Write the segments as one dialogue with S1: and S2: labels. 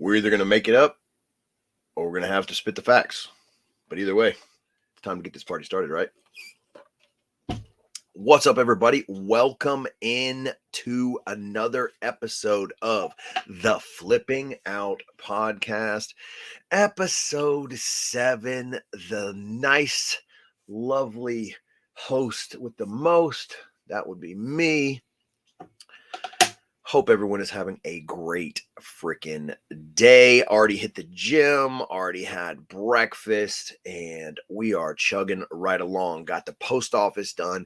S1: We're either going to make it up or we're going to have to spit the facts. But either way, it's time to get this party started, right? What's up, everybody? Welcome in to another episode of the Flipping Out podcast, episode 7. The nice, lovely host with the most, that would be me. Hope everyone is having a great freaking day. Already hit the gym, already had breakfast, and we are chugging right along. Got the post office done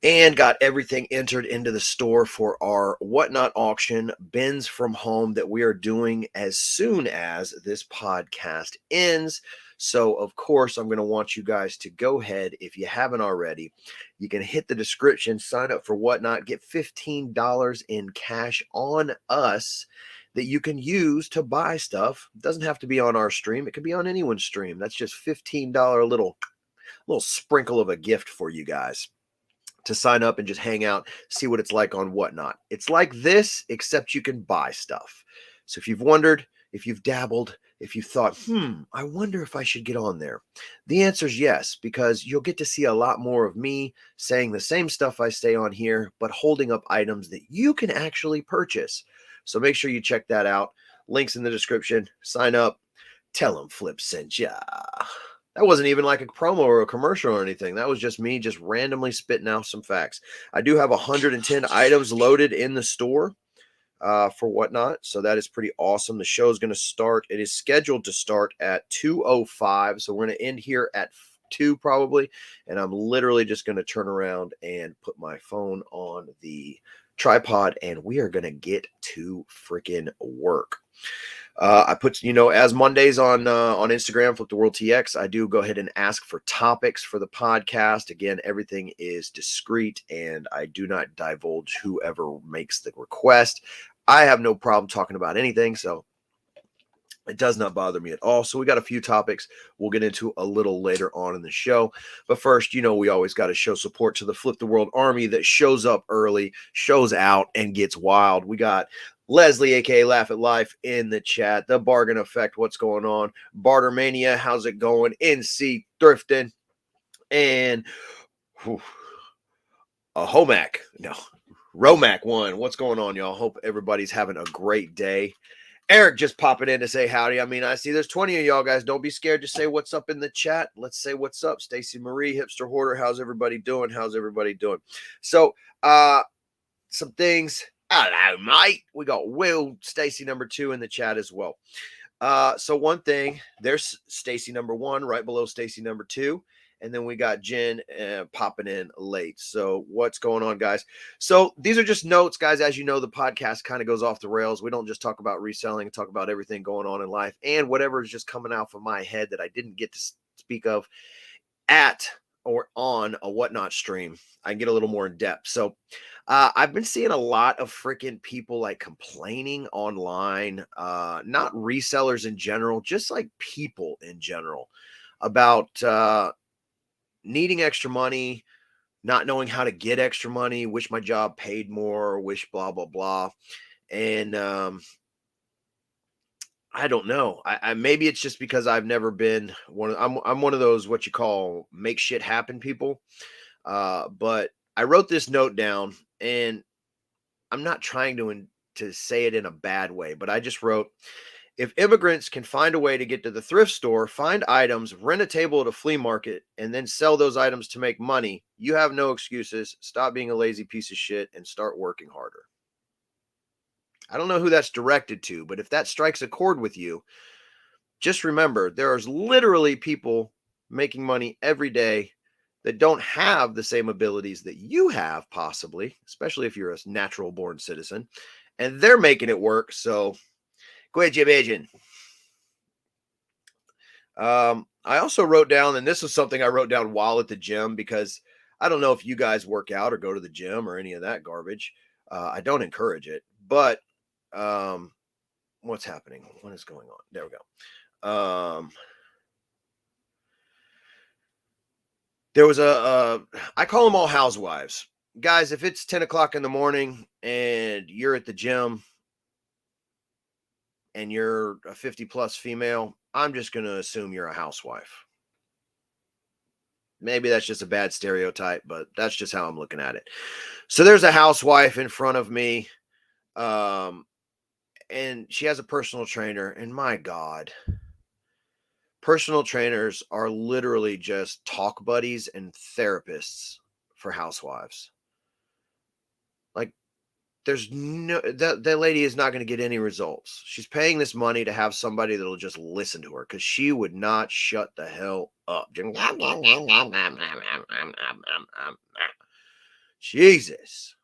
S1: and got everything entered into the store for our Whatnot auction, bins from home, that we are doing as soon as this podcast ends. So, of course, I'm going to want you guys to go ahead, if you haven't already, you can hit the description, sign up for Whatnot, get $15 in cash on us that you can use to buy stuff. It doesn't have to be on our stream. It could be on anyone's stream. That's just $15 little sprinkle of a gift for you guys to sign up and just hang out, see what it's like on Whatnot. It's like this, except you can buy stuff. So if you've wondered, if you've dabbled, if you thought, I wonder if I should get on there, the answer is yes, because you'll get to see a lot more of me saying the same stuff I say on here, but holding up items that you can actually purchase. So make sure you check that out. Links in the description. Sign up. Tell them Flip sent ya. That wasn't even like a promo or a commercial or anything. That was just me just randomly spitting out some facts. I do have 110 items loaded in the store for Whatnot, so that is pretty awesome. The show is going to start. It is scheduled to start at 2:05, so we're going to end here at 2 probably, and I'm literally just going to turn around and put my phone on the tripod, and we are going to get to freaking work. I put, as Mondays on Instagram, Flip the World TX, I do go ahead and ask for topics for the podcast. Again, everything is discreet, and I do not divulge whoever makes the request. I have no problem talking about anything, so it does not bother me at all. So we got a few topics we'll get into a little later on in the show. But first, we always got to show support to the Flip the World Army that shows up early, shows out, and gets wild. We got Leslie, aka Laugh at Life, in the chat. The Bargain Effect, what's going on? Bartermania, how's it going? NC Thrifting, and a Homac, no, Romac 1. What's going on, y'all? Hope everybody's having a great day. Eric just popping in to say howdy. I mean, I see there's 20 of y'all guys. Don't be scared to say what's up in the chat. Let's say what's up. Stacy Marie, Hipster Hoarder, how's everybody doing? How's everybody doing? So, some things. Hello, mate. We got Will, Stacy number 2 in the chat as well. So one thing, there's Stacy number 1 right below Stacy number 2. And then we got Jen popping in late. So what's going on, guys? So these are just notes, guys. As you know, the podcast kind of goes off the rails. We don't just talk about reselling, talk about everything going on in life and whatever is just coming out from my head that I didn't get to speak of at or on a Whatnot stream. I can get a little more in depth. So I've been seeing a lot of freaking people like complaining online, not resellers in general, just like people in general about needing extra money, not knowing how to get extra money, wish my job paid more, wish blah, blah, blah. And I don't know. I maybe it's just because I've never been I'm one of those, what you call, make shit happen people. But I wrote this note down, and I'm not trying to say it in a bad way, but I just wrote, if immigrants can find a way to get to the thrift store, find items, rent a table at a flea market, and then sell those items to make money, you have no excuses. Stop being a lazy piece of shit and start working harder. I don't know who that's directed to, but if that strikes a chord with you, just remember there's literally people making money every day that don't have the same abilities that you have, possibly, especially if you're a natural born citizen, and they're making it work. So quit your bitching. I also wrote down, and this was something I wrote down while at the gym, because I don't know if you guys work out or go to the gym or any of that garbage. I don't encourage it, but what's happening? What is going on? There we go. There was I call them all housewives. Guys, if it's 10 o'clock in the morning and you're at the gym and you're a 50 plus female, I'm just going to assume you're a housewife. Maybe that's just a bad stereotype, but that's just how I'm looking at it. So there's a housewife in front of me, um, and she has a personal trainer. And my God, personal trainers are literally just talk buddies and therapists for housewives. Like, there's no that lady is not going to get any results. She's paying this money to have somebody that'll just listen to her because she would not shut the hell up. Jesus.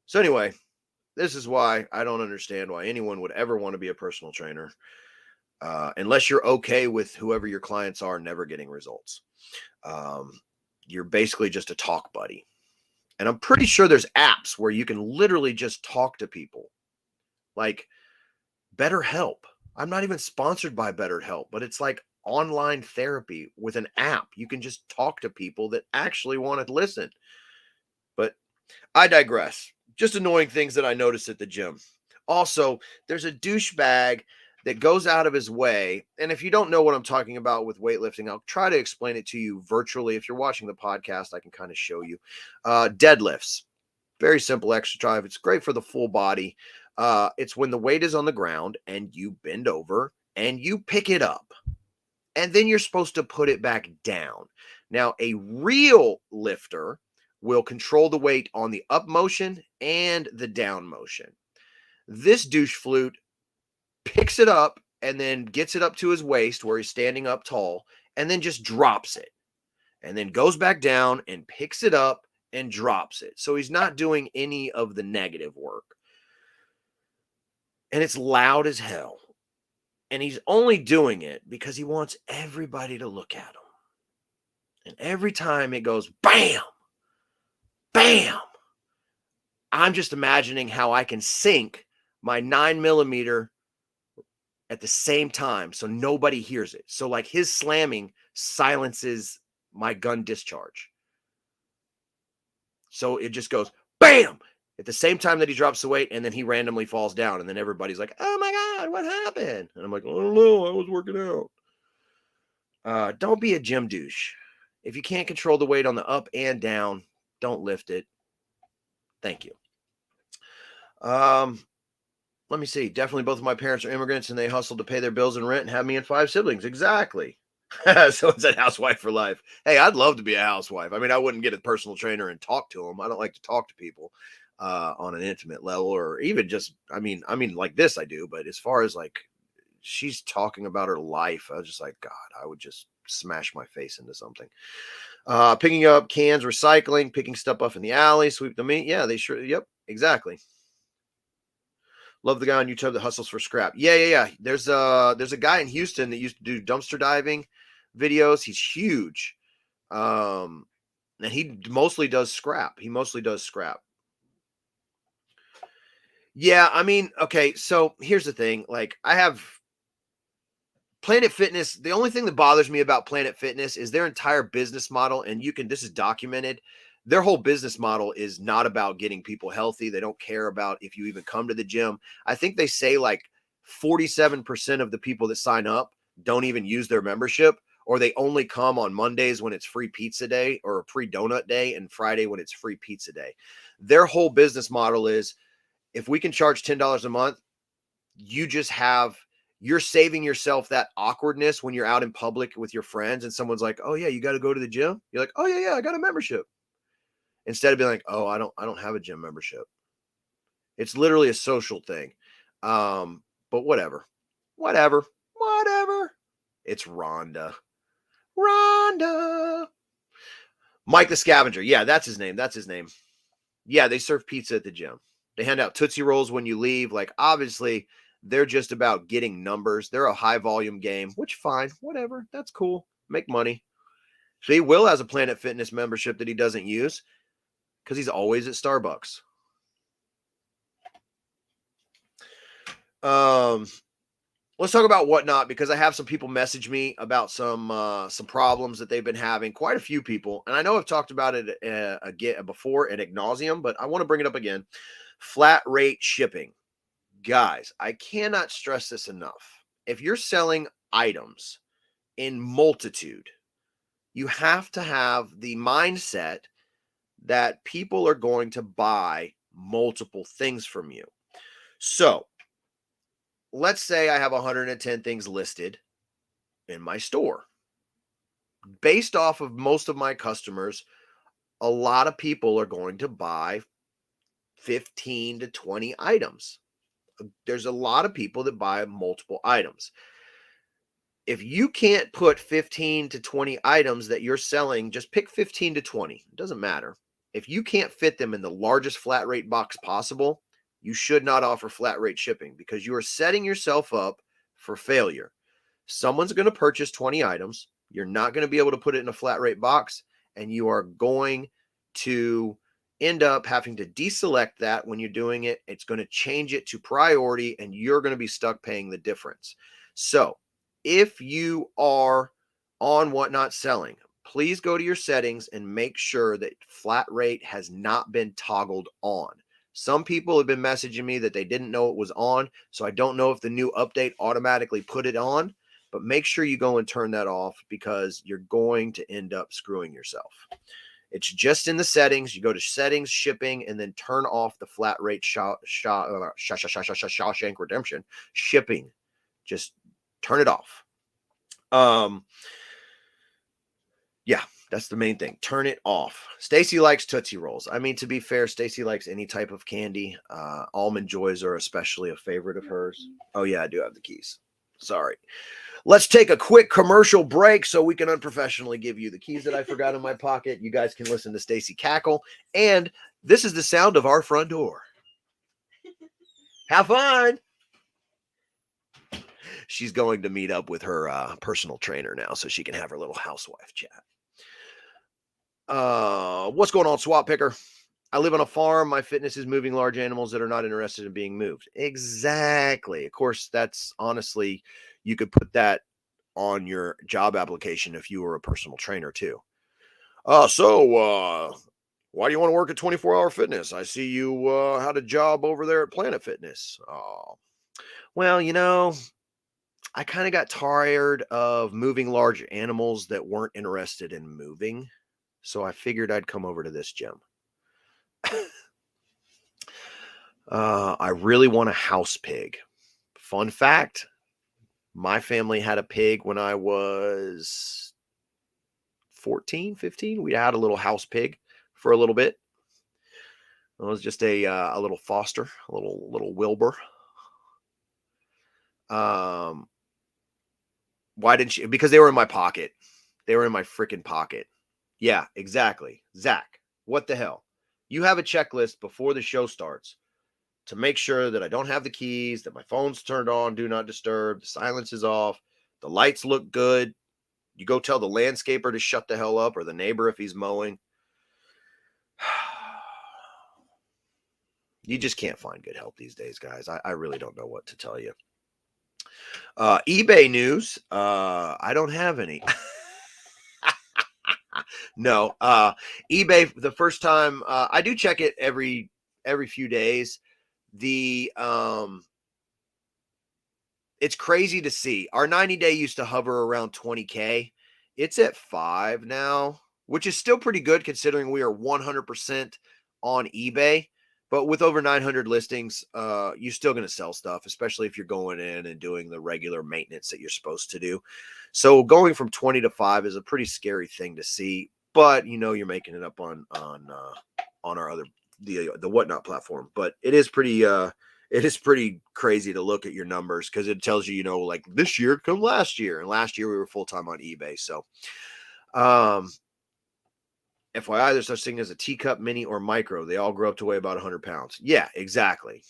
S1: So anyway, this is why I don't understand why anyone would ever want to be a personal trainer, unless you're okay with whoever your clients are never getting results. You're basically just a talk buddy. And I'm pretty sure there's apps where you can literally just talk to people, like BetterHelp. I'm not even sponsored by BetterHelp, but it's like online therapy with an app. You can just talk to people that actually want to listen. But I digress. Just annoying things that I noticed at the gym. Also, there's a douchebag that goes out of his way. And if you don't know what I'm talking about with weightlifting, I'll try to explain it to you virtually. If you're watching the podcast, I can kind of show you. Deadlifts, very simple exercise. It's great for the full body. It's when the weight is on the ground and you bend over and you pick it up. And then you're supposed to put it back down. Now, a real lifter will control the weight on the up motion and the down motion. This douche flute picks it up and then gets it up to his waist where he's standing up tall and then just drops it and then goes back down and picks it up and drops it. So he's not doing any of the negative work. And it's loud as hell. And he's only doing it because he wants everybody to look at him. And every time it goes bam, bam, I'm just imagining how I can sync my 9mm at the same time so nobody hears it. So like his slamming silences my gun discharge. So it just goes bam at the same time that he drops the weight, and then he randomly falls down, and then everybody's like, oh my God, what happened? And I'm like, I don't know, I was working out. Don't be a gym douche. If you can't control the weight on the up and down, don't lift it. Thank you. Let me see. Definitely both of my parents are immigrants and they hustled to pay their bills and rent and have me and 5 siblings. Exactly. So it's a housewife for life. Hey, I'd love to be a housewife. I mean, I wouldn't get a personal trainer and talk to them. I don't like to talk to people on an intimate level, or even just, I mean, like this I do, but as far as like she's talking about her life, I was just like, God, I would just smash my face into something. Picking up cans, recycling, picking stuff up in the alley, sweep the meat. Yeah, they sure. Yep, exactly. Love the guy on YouTube that hustles for scrap. Yeah. There's a guy in Houston that used to do dumpster diving videos. He's huge. And he mostly does scrap. Yeah, I mean, okay, so here's the thing. Like, I have Planet Fitness. The only thing that bothers me about Planet Fitness is their entire business model, and this is documented. Their whole business model is not about getting people healthy. They don't care about if you even come to the gym. I think they say like 47% of the people that sign up don't even use their membership, or they only come on Mondays when it's free pizza day or free donut day, and Friday when it's free pizza day. Their whole business model is, if we can charge $10 a month, you're saving yourself that awkwardness when you're out in public with your friends and someone's like, oh yeah, you got to go to the gym. You're like, oh yeah, I got a membership. Instead of being like, oh, I don't have a gym membership. It's literally a social thing. But whatever. It's Rhonda. Mike the Scavenger. Yeah, that's his name. Yeah, they serve pizza at the gym. They hand out Tootsie Rolls when you leave. Like, obviously, they're just about getting numbers. They're a high volume game, which fine, whatever. That's cool. Make money. See, Will has a Planet Fitness membership that he doesn't use because he's always at Starbucks. Let's talk about Whatnot, because I have some people message me about some problems that they've been having. Quite a few people, and I know I've talked about it again before ad nauseum, but I want to bring it up again. Flat rate shipping. Guys, I cannot stress this enough. If you're selling items in multitude, you have to have the mindset that people are going to buy multiple things from you. So let's say I have 110 things listed in my store. Based off of most of my customers, a lot of people are going to buy 15 to 20 items. There's a lot of people that buy multiple items. If you can't put 15 to 20 items that you're selling, just pick 15 to 20. It doesn't matter. If you can't fit them in the largest flat rate box possible, you should not offer flat rate shipping because you are setting yourself up for failure. Someone's going to purchase 20 items. You're not going to be able to put it in a flat rate box, and you are going to end up having to deselect that when you're doing it. It's going to change it to priority, and you're going to be stuck paying the difference. So if you are on Whatnot Selling, please go to your settings and make sure that flat rate has not been toggled on. Some people have been messaging me that they didn't know it was on, so I don't know if the new update automatically put it on, but make sure you go and turn that off because you're going to end up screwing yourself. It's just in the settings. You go to settings, shipping, and then turn off the flat rate Shawshank Redemption shipping. Just turn it off. Yeah, that's the main thing. Turn it off. Stacy likes Tootsie Rolls. I mean, to be fair, Stacy likes any type of candy. Almond Joys are especially a favorite of hers. Oh yeah, I do have the keys. Sorry. Let's take a quick commercial break so we can unprofessionally give you the keys that I forgot in my pocket. You guys can listen to Stacy cackle. And this is the sound of our front door. Have fun. She's going to meet up with her personal trainer now so she can have her little housewife chat. What's going on, Swap Picker? I live on a farm. My fitness is moving large animals that are not interested in being moved. Exactly. Of course, that's honestly, you could put that on your job application if you were a personal trainer too. So why do you want to work at 24-hour fitness? I see you had a job over there at Planet Fitness. Well, you know, I kind of got tired of moving large animals that weren't interested in moving. So I figured I'd come over to this gym. I really want a house pig. Fun fact, my family had a pig when I was 14, 15. We had a little house pig for a little bit. It was just a little foster, a little Wilbur. Why didn't you? Because they were in my pocket. They were in my freaking pocket. Yeah, exactly. Zach, what the hell? You have a checklist before the show starts to make sure that I don't have the keys, that my phone's turned on, do not disturb, the silence is off, the lights look good. You go tell the landscaper to shut the hell up or the neighbor if he's mowing. You just can't find good help these days, guys. I really don't know what to tell you. eBay news. I don't have any. No. eBay, the first time, I do check it every few days. It's crazy to see. Our 90-day used to hover around 20K. It's at 5 now, which is still pretty good considering we are 100% on eBay. But with over 900 listings, you're still going to sell stuff, especially if you're going in and doing the regular maintenance that you're supposed to do. So going from 20 to 5 is a pretty scary thing to see. But you know you're making it up on our other the Whatnot platform. But it is pretty crazy to look at your numbers because it tells you, you know, like this year come last year, and last year we were full time on eBay. So, FYI, there's such thing as a teacup, mini, or micro. They all grow up to weigh about 100 pounds. Yeah, exactly.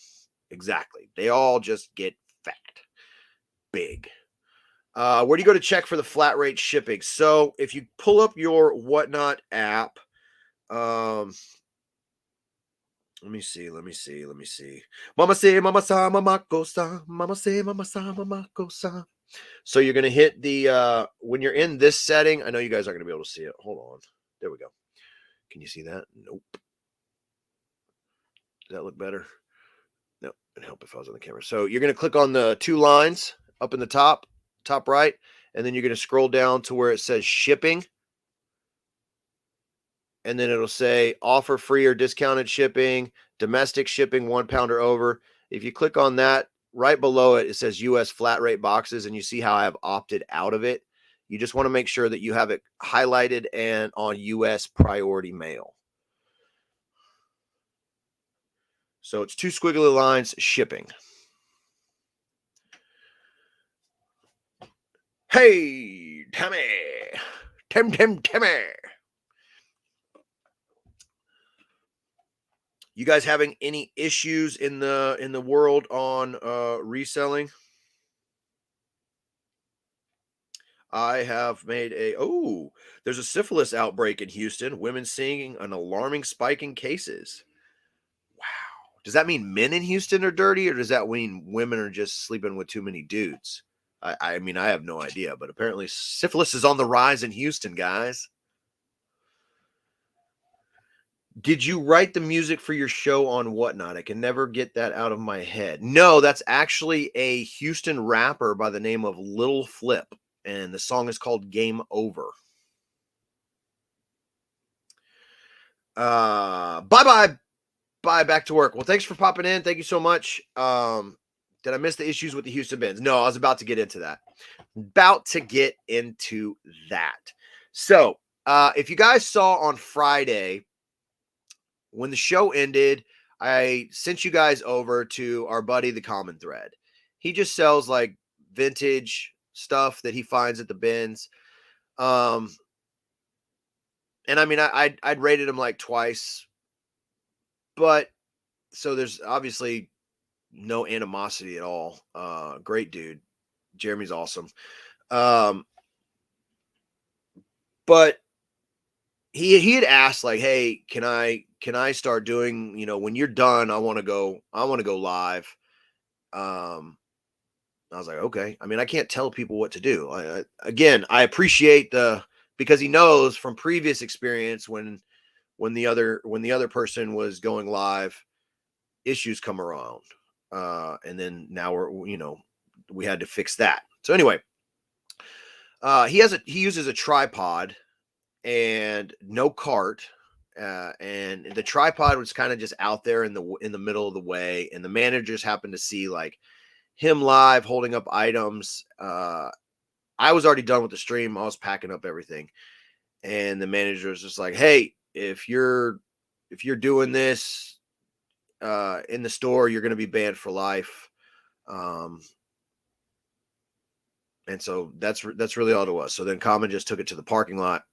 S1: They all just get fat, big. Where do you go to check for the flat rate shipping? So if you pull up your Whatnot app, let me see. Mama say, mama sa, mama go sa. Mama say, mama sa, mama go sa. So you're going to hit the, when you're in this setting, I know you guys aren't going to be able to see it. Hold on. There we go. Can you see that? Nope. Does that look better? No, Wouldn't help if I was on the camera. So you're going to click on the 2 lines up in the top right, and then you're going to scroll down to where it says shipping. And then it'll say offer free or discounted shipping, domestic shipping, 1 pound or over. If you click on that, right below it, it says US flat rate boxes, and you see how I have opted out of it. You just want to make sure that you have it highlighted and on US priority mail. So it's 2 squiggly lines, shipping. Hey, Timmy. Timmy. You guys having any issues in the world on reselling? I have made there's a syphilis outbreak in Houston. Women seeing an alarming spike in cases. Wow. Does that mean men in Houston are dirty, or does that mean women are just sleeping with too many dudes? I mean, I have no idea, but apparently syphilis is on the rise in Houston, guys. Did you write the music for your show on Whatnot? I can never get that out of my head. No, that's actually a Houston rapper by the name of Lil Flip, and the song is called Game Over. Bye, back to work. Well, thanks for popping in. Thank you so much. Did I miss the issues with the Houston Bends? No, I was about to get into that. So, if you guys saw on Friday, when the show ended, I sent you guys over to our buddy, the Common Thread. He just sells like vintage stuff that he finds at the bins. And I mean, I'd rated him like twice, but so there's obviously no animosity at all. Great dude. Jeremy's awesome. But he had asked like, hey, can I start doing, when you're done, I want to go live. I was like, okay. I mean, I can't tell people what to do. I appreciate because he knows from previous experience when the other person was going live, issues come around. And then now we had to fix that. So anyway, he uses a tripod and no cart. And the tripod was kind of just out there in the middle of the way, and the managers happened to see like him live holding up items. I was already done with the stream. I was packing up everything, and the manager was just like, "Hey, if you're doing this in the store, you're going to be banned for life." And so that's really all it was. So then Common just took it to the parking lot.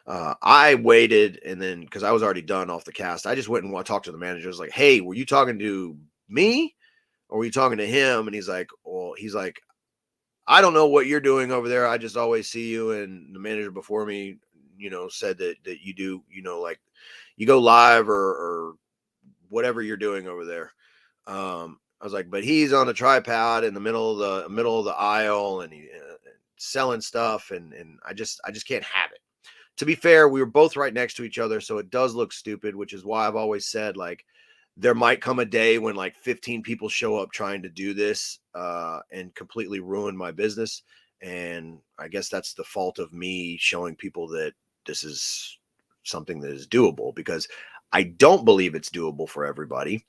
S1: I waited, and then because I was already done off the cast, I just went and talked to the manager. I was like, "Hey, were you talking to me, or were you talking to him?" And he's like, "I don't know what you're doing over there. I just always see you." And the manager before me, said that you do, like you go live or whatever you're doing over there. I was like, but he's on a tripod in the middle of the aisle, and he selling stuff, and I just can't have it. To be fair, we were both right next to each other, so it does look stupid, which is why I've always said, like, there might come a day when like 15 people show up trying to do this and completely ruin my business. And I guess that's the fault of me showing people that this is something that is doable, because I don't believe it's doable for everybody.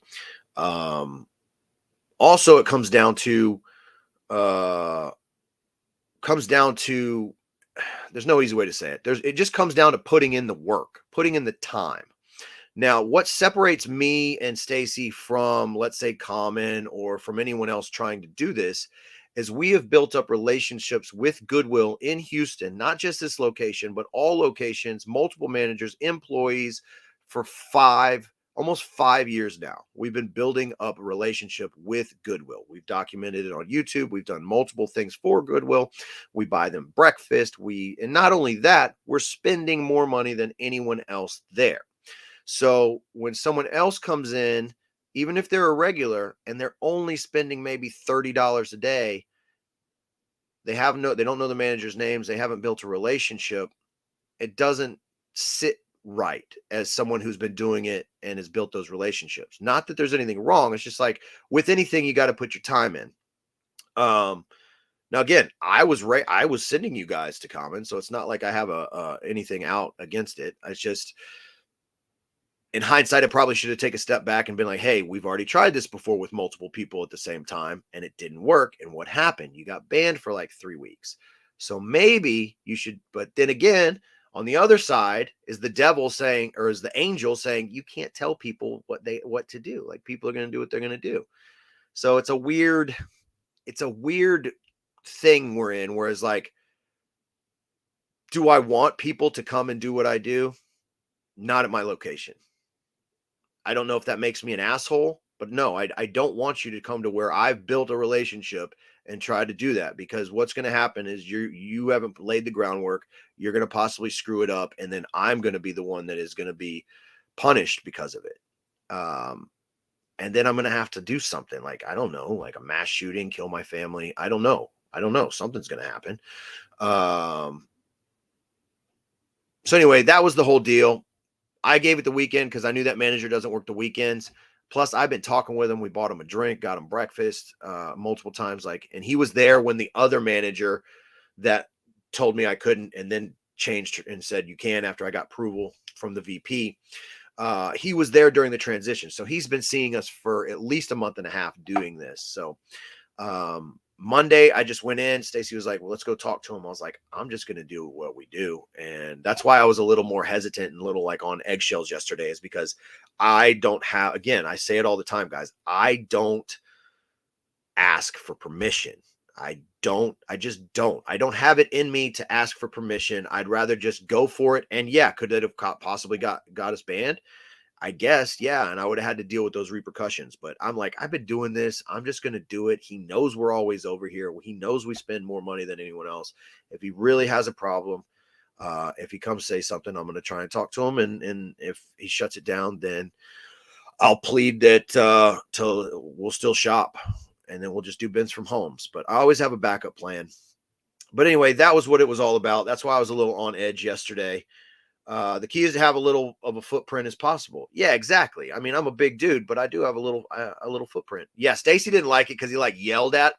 S1: Also, it comes down to there's no easy way to say it. It just comes down to putting in the work, putting in the time. Now, what separates me and Stacy from, let's say, Common or from anyone else trying to do this is we have built up relationships with Goodwill in Houston, not just this location, but all locations, multiple managers, employees for almost 5 years now. We've been building up a relationship with Goodwill. We've documented it on YouTube. We've done multiple things for Goodwill. We buy them breakfast. And not only that, we're spending more money than anyone else there. So when someone else comes in, even if they're a regular and they're only spending maybe $30 a day, they don't know the manager's names. They haven't built a relationship. It doesn't sit right as someone who's been doing it and has built those relationships. Not that there's anything wrong. It's just like with anything, you got to put your time in. Um, Now again, I was sending you guys to Common, so it's not like I have a anything out against it. It's just in hindsight, I probably should have taken a step back and been like, "Hey, we've already tried this before with multiple people at the same time, and it didn't work. And what happened? You got banned for like 3 weeks. So maybe you should." But then again, on the other side is the devil saying, or is the angel saying, "You can't tell people what to do. Like people are going to do what they're going to do." So it's a weird thing we're in. Whereas like, do I want people to come and do what I do? Not at my location. I don't know if that makes me an asshole, but no, I don't want you to come to where I've built a relationship and try to do that, because what's going to happen is you haven't laid the groundwork. You're going to possibly screw it up, and then I'm going to be the one that is going to be punished because of it. Um, and then I'm going to have to do something like, I don't know, like a mass shooting, kill my family. I don't know. I don't know. Something's going to happen. Um, so anyway, that was the whole deal. I gave it the weekend because I knew that manager doesn't work the weekends. Plus, I've been talking with him. We bought him a drink, got him breakfast multiple times. Like, and he was there when the other manager that told me I couldn't, and then changed and said you can after I got approval from the VP. He was there during the transition, so he's been seeing us for at least a month and a half doing this. So Monday, I just went in. Stacy was like, "Well, let's go talk to him." I was like, "I'm just going to do what we do." And that's why I was a little more hesitant and a little like on eggshells yesterday, is because I don't have, again, I say it all the time, guys, I don't ask for permission. I just don't. I don't have it in me to ask for permission. I'd rather just go for it. And yeah, could it have possibly got us banned? I guess, yeah, and I would have had to deal with those repercussions. But I'm like, I've been doing this. I'm just going to do it. He knows we're always over here. He knows we spend more money than anyone else. If he really has a problem, if he comes say something, I'm going to try and talk to him. And if he shuts it down, then I'll plead that till we'll still shop, and then we'll just do bins from homes. But I always have a backup plan. But anyway, that was what it was all about. That's why I was a little on edge yesterday. The key is to have a little of a footprint as possible. Yeah, exactly. I mean, I'm a big dude, but I do have a little footprint. Yeah, Stacy didn't like it because he like yelled at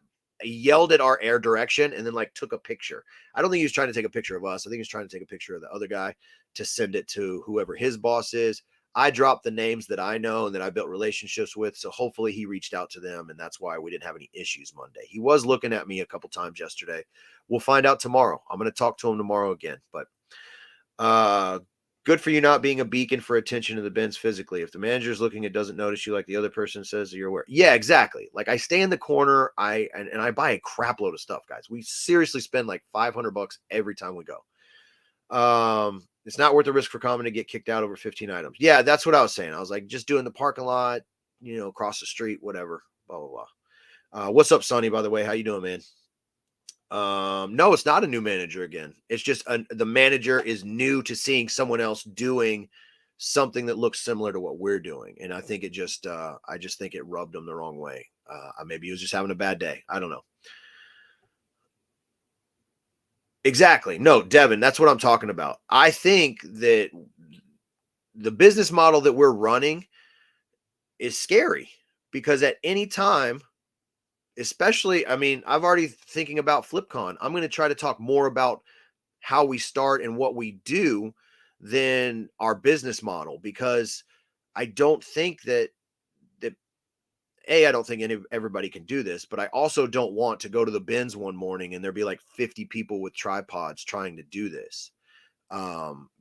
S1: our air direction and then like took a picture. I don't think he was trying to take a picture of us. I think he was trying to take a picture of the other guy to send it to whoever his boss is. I dropped the names that I know and that I built relationships with. So hopefully he reached out to them, and that's why we didn't have any issues Monday. He was looking at me a couple times yesterday. We'll find out tomorrow. I'm going to talk to him tomorrow again, but uh, good for you not being a beacon for attention to the bins physically. If the manager is looking and doesn't notice you like the other person says, you're aware. Yeah, exactly. Like I stay in the corner. And I buy a crap load of stuff, guys. We seriously spend like $500 every time we go. It's not worth the risk for Common to get kicked out over 15 items. Yeah, that's what I was saying. I was like, just doing the parking lot, across the street, whatever, blah, blah, blah. What's up, Sonny, by the way? How you doing, man? No, it's not a new manager again. It's just the manager is new to seeing someone else doing something that looks similar to what we're doing. And I think I just think it rubbed him the wrong way. Maybe he was just having a bad day. I don't know. Exactly. No, Devin, that's what I'm talking about. I think that the business model that we're running is scary, because at any time, especially, I mean, I've already thinking about FlipCon. I'm going to try to talk more about how we start and what we do than our business model, because I don't think that I don't think everybody can do this, but I also don't want to go to the bins one morning and there be like 50 people with tripods trying to do this,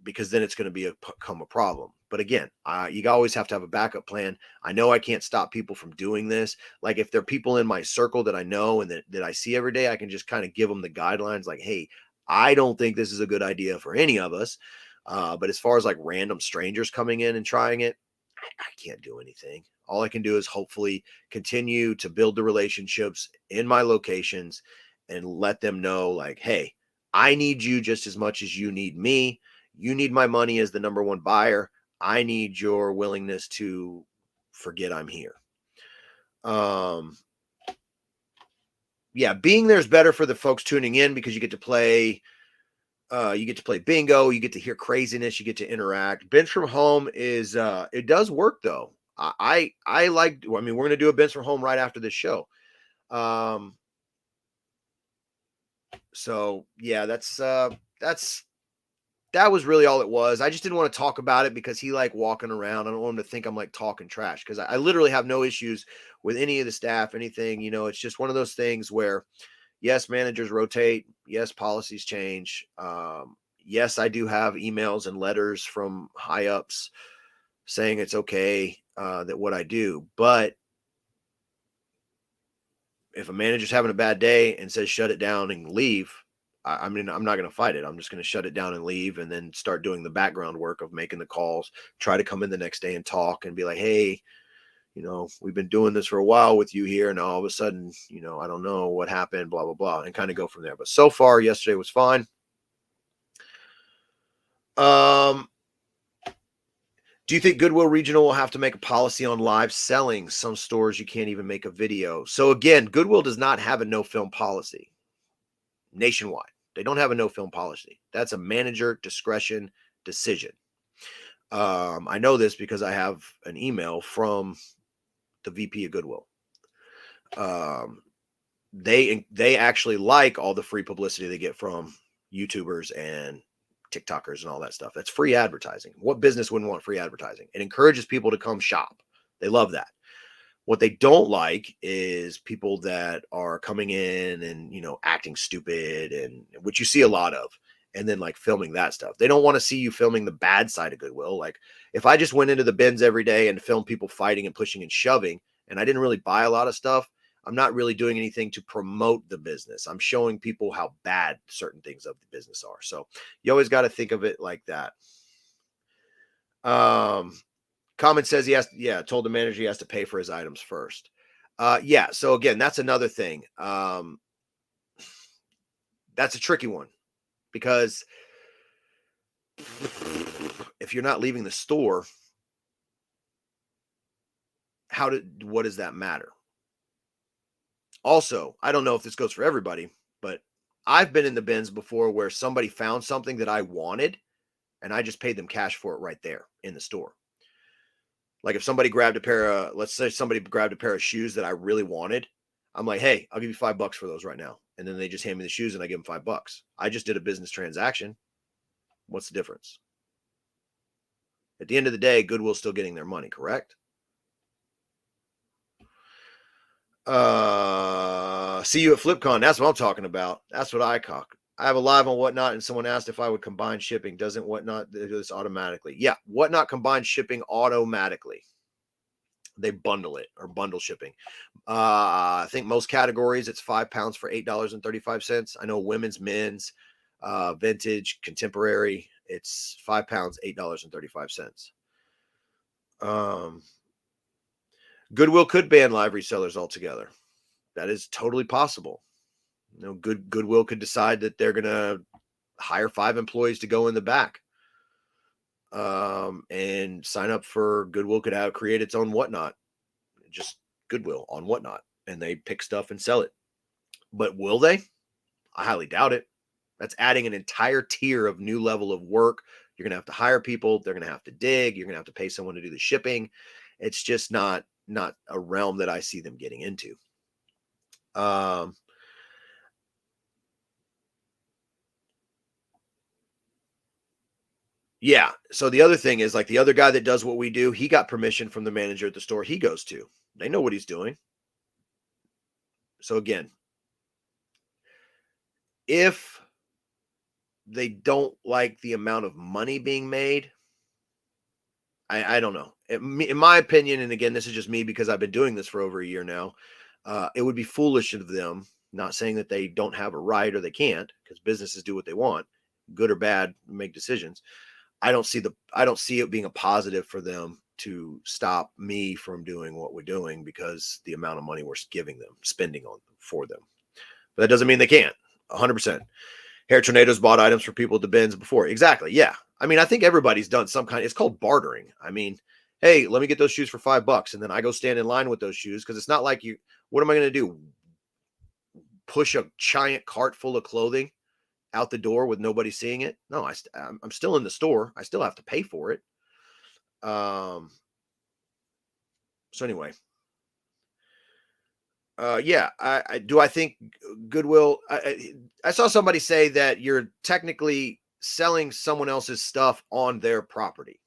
S1: because then it's going to become a problem. But again, you always have to have a backup plan. I know I can't stop people from doing this. Like if there are people in my circle that I know and that I see every day, I can just kind of give them the guidelines like, hey, I don't think this is a good idea for any of us. But as far as like random strangers coming in and trying it, I can't do anything. All I can do is hopefully continue to build the relationships in my locations and let them know like, hey, I need you just as much as you need me. You need my money as the number one buyer. I need your willingness to forget I'm here. Um, yeah, being there is better for the folks tuning in because you get to play You get to play bingo, you get to hear craziness, you get to interact. Bench from home is it does work though. I like, I mean, we're gonna do a bench from home right after this show. Um so yeah, that's that was really all it was. I just didn't want to talk about it because he like walking around. I don't want him to think I'm like talking trash because I literally have no issues with any of the staff, anything. It's just one of those things where yes, managers rotate. Yes, policies change. Yes, I do have emails and letters from high ups saying it's okay that what I do. But if a manager's having a bad day and says shut it down and leave, I mean, I'm not going to fight it. I'm just going to shut it down and leave and then start doing the background work of making the calls, try to come in the next day and talk and be like, hey, we've been doing this for a while with you here. And all of a sudden, I don't know what happened, blah, blah, blah, and kind of go from there. But so far, yesterday was fine. Do you think Goodwill Regional will have to make a policy on live selling? Some stores you can't even make a video. So again, Goodwill does not have a no film policy nationwide. They don't have a no film policy. That's a manager discretion decision. I know this because I have an email from the VP of Goodwill. They actually like all the free publicity they get from YouTubers and TikTokers and all that stuff. That's free advertising. What business wouldn't want free advertising? It encourages people to come shop. They love that. What they don't like is people that are coming in and, acting stupid, and which you see a lot of, and then like filming that stuff. They don't want to see you filming the bad side of Goodwill. Like if I just went into the bins every day and filmed people fighting and pushing and shoving, and I didn't really buy a lot of stuff, I'm not really doing anything to promote the business. I'm showing people how bad certain things of the business are. So you always got to think of it like that. Comment says told the manager he has to pay for his items first. Yeah. So again, that's another thing. That's a tricky one because if you're not leaving the store, what does that matter? Also, I don't know if this goes for everybody, but I've been in the bins before where somebody found something that I wanted and I just paid them cash for it right there in the store. Like if somebody let's say somebody grabbed a pair of shoes that I really wanted, I'm like, hey, I'll give you $5 for those right now. And then they just hand me the shoes and I give them $5. I just did a business transaction. What's the difference? At the end of the day, Goodwill's still getting their money, correct? See you at FlipCon. That's what I'm talking about. That's what I cock. I have a live on Whatnot, and someone asked if I would combine shipping. Doesn't Whatnot do this automatically? Yeah, Whatnot combines shipping automatically. They bundle it or bundle shipping. I think most categories it's £5 for $8.35. I know women's, men's, vintage, contemporary. It's £5, $8.35. Goodwill could ban live resellers altogether. That is totally possible. Goodwill could decide that they're going to hire 5 employees to go in the back and sign up for Goodwill could create its own Whatnot, just Goodwill on Whatnot, and they pick stuff and sell it. But will they? I highly doubt it. That's adding an entire tier of new level of work. You're going to have to hire people. They're going to have to dig. You're going to have to pay someone to do the shipping. It's just not a realm that I see them getting into. Yeah. So the other thing is like the other guy that does what we do, he got permission from the manager at the store he goes to. They know what he's doing. So again, if they don't like the amount of money being made, I don't know. In my opinion, and again, this is just me because I've been doing this for over a year now, it would be foolish of them, not saying that they don't have a right or they can't, because businesses do what they want, good or bad, make decisions. I don't see it being a positive for them to stop me from doing what we're doing because the amount of money we're spending on for them. But that doesn't mean they can't. 100%. Hair Tornadoes bought items for people at the bins before. Exactly. Yeah. I mean, I think everybody's done some kind. It's called bartering. I mean, hey, let me get those shoes for $5, and then I go stand in line with those shoes because it's not like what am I going to do? Push a giant cart full of clothing out the door with nobody seeing it. No, I'm still in the store. I still have to pay for it. So anyway, yeah, I think Goodwill. I saw somebody say that you're technically selling someone else's stuff on their property.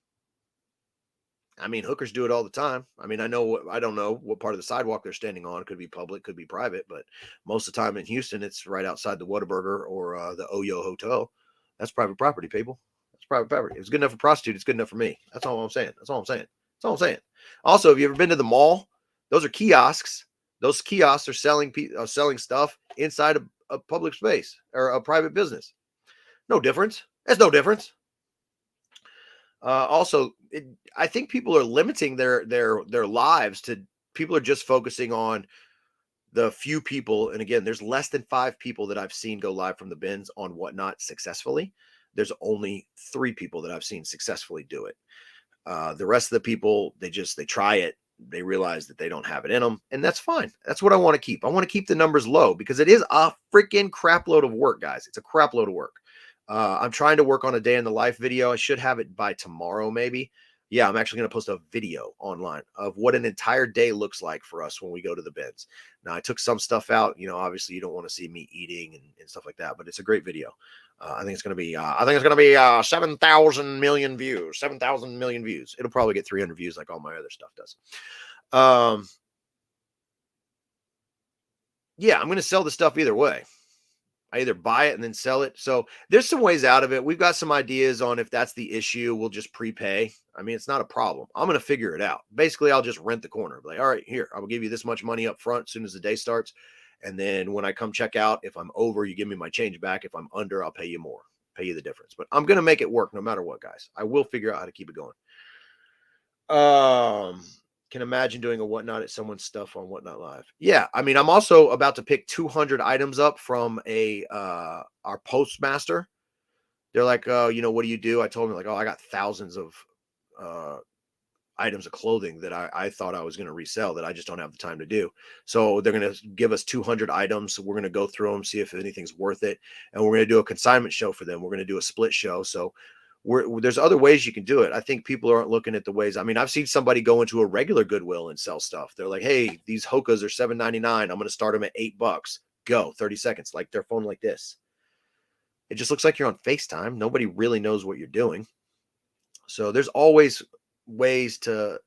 S1: I mean, hookers do it all the time. I mean, I don't know what part of the sidewalk they're standing on. Could be public, could be private, but most of the time in Houston, it's right outside the Whataburger or the Oyo Hotel. That's private property, people. That's private property. If it's good enough for prostitute, it's good enough for me. That's all I'm saying. That's all I'm saying. That's all I'm saying. Also, have you ever been to the mall? Those are kiosks. Those kiosks are selling stuff inside a public space or a private business. No difference. There's no difference. Also, I think people are limiting their lives to people are just focusing on the few people. And again, there's less than 5 people that I've seen go live from the bins on Whatnot successfully. There's only 3 people that I've seen successfully do it. The rest of the people, they try it. They realize that they don't have it in them, and that's fine. That's what I want to keep. I want to keep the numbers low because it is a freaking crap load of work, guys. It's a crap load of work. I'm trying to work on a day in the life video. I should have it by tomorrow, maybe. Yeah, I'm actually going to post a video online of what an entire day looks like for us when we go to the bins. Now, I took some stuff out. You know, obviously, you don't want to see me eating and stuff like that, but it's a great video. I think it's going to be. I think it's going to be 7,000 million views. 7,000 million views. It'll probably get 300 views like all my other stuff does. Yeah, I'm going to sell the stuff either way. I either buy it and then sell it. So there's some ways out of it. We've got some ideas on if that's the issue, we'll just prepay. I mean, it's not a problem. I'm going to figure it out. Basically, I'll just rent the corner. Like, all right, here, I will give you this much money up front as soon as the day starts. And then when I come check out, if I'm over, you give me my change back. If I'm under, I'll pay you more, pay you the difference. But I'm going to make it work no matter what, guys. I will figure out how to keep it going. Can imagine doing a Whatnot at someone's stuff on Whatnot Live. Yeah, I mean, I'm also about to pick 200 items up from our postmaster. They're like, you know, what do you do? I told them like, oh, I got thousands of items of clothing that I thought I was going to resell that I just don't have the time to do. So they're going to give us 200 items. So we're going to go through them, see if anything's worth it, and we're going to do a consignment show for them. We're going to do a split show. So there's other ways you can do it. I think people aren't looking at the ways. I mean, I've seen somebody go into a regular Goodwill and sell stuff. They're like, hey, these Hokas are $7.99. I'm going to start them at $8. Go 30 seconds, like their phone like this. It just looks like you're on FaceTime. Nobody really knows what you're doing. So there's always ways to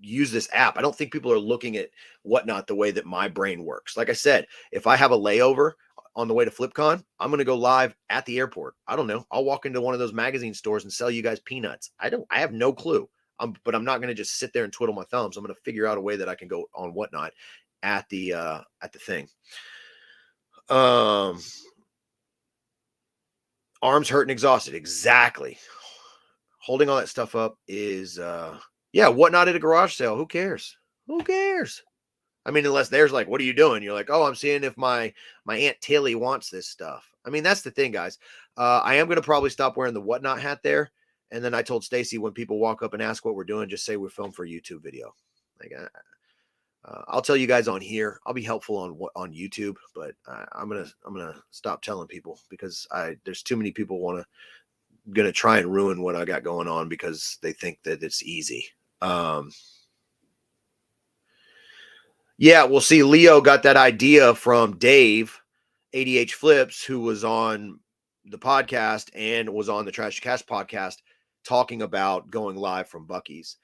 S1: use this app. I don't think people are looking at Whatnot the way that my brain works. Like I said, if I have a layover on the way to FlipCon, I'm going to go live at the airport. I don't know. I'll walk into one of those magazine stores and sell you guys peanuts. I have no clue. But I'm not going to just sit there and twiddle my thumbs. I'm going to figure out a way that I can go on Whatnot at the thing. Arms hurt and exhausted. Exactly. Holding all that stuff up is yeah, Whatnot at a garage sale. Who cares? Who cares? I mean, unless there's like, what are you doing? You're like, oh, I'm seeing if my Aunt Tilly wants this stuff. I mean, that's the thing, guys. I am going to probably stop wearing the Whatnot hat there. And then I told Stacy, when people walk up and ask what we're doing, just say we're filmed for a YouTube video. Like, I'll tell you guys on here. I'll be helpful on YouTube, but I'm gonna stop telling people because there's too many people gonna try and ruin what I got going on because they think that it's easy. Yeah, we'll see. Leo got that idea from Dave, ADH Flips, who was on the podcast and was on the Trash Cast podcast talking about going live from Buc-ee's.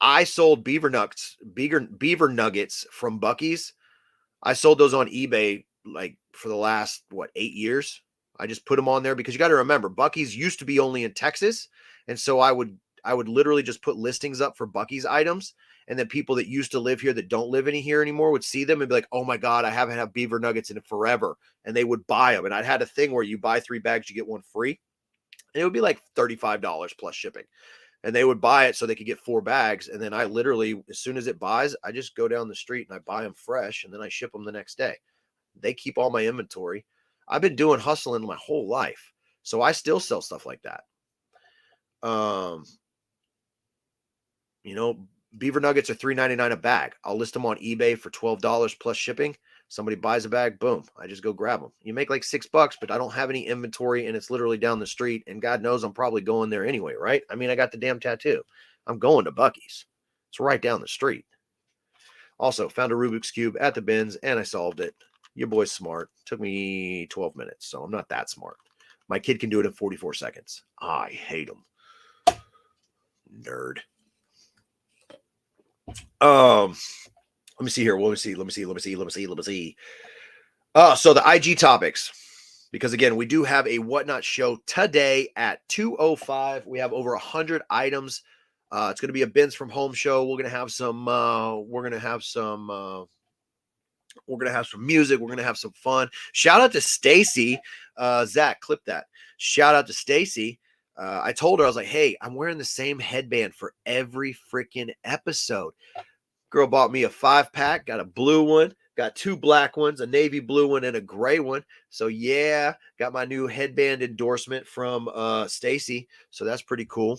S1: I sold beaver nuggets from Buc-ee's. I sold those on eBay like for the last 8 years. I just put them on there because you got to remember Buc-ee's used to be only in Texas, and so I would literally just put listings up for Buc-ee's items, and then people that used to live here that don't live here anymore would see them and be like, "Oh my god, I haven't had beaver nuggets in forever," and they would buy them. And I'd had a thing where you buy 3 bags, you get 1 free, and it would be like $35 plus shipping. And they would buy it so they could get 4 bags. And then I literally, as soon as it buys, I just go down the street and I buy them fresh, and then I ship them the next day. They keep all my inventory. I've been doing hustling my whole life, so I still sell stuff like that. You know, beaver nuggets are $3.99 a bag. I'll list them on eBay for $12 plus shipping. Somebody buys a bag, boom, I just go grab them. You make like $6, but I don't have any inventory and it's literally down the street. And God knows I'm probably going there anyway, right? I mean, I got the damn tattoo. I'm going to Buc-ee's. It's right down the street. Also, found a Rubik's Cube at the bins and I solved it. Your boy's smart. Took me 12 minutes, so I'm not that smart. My kid can do it in 44 seconds. I hate him. Nerd. Let me see here. Let me see. So the IG topics. Because again, we do have a Whatnot show today at 2:05. We have over 100 items. It's going to be a Bins from Home show. We're going to have some music. We're going to have some fun. Shout out to Stacy. Zach, clip that. Shout out to Stacy. I told her, I was like, hey, I'm wearing the same headband for every freaking episode. Girl bought me a 5-pack, got a blue one, got 2 black ones, a navy blue one, and a gray one. So yeah, got my new headband endorsement from Stacy. So that's pretty cool.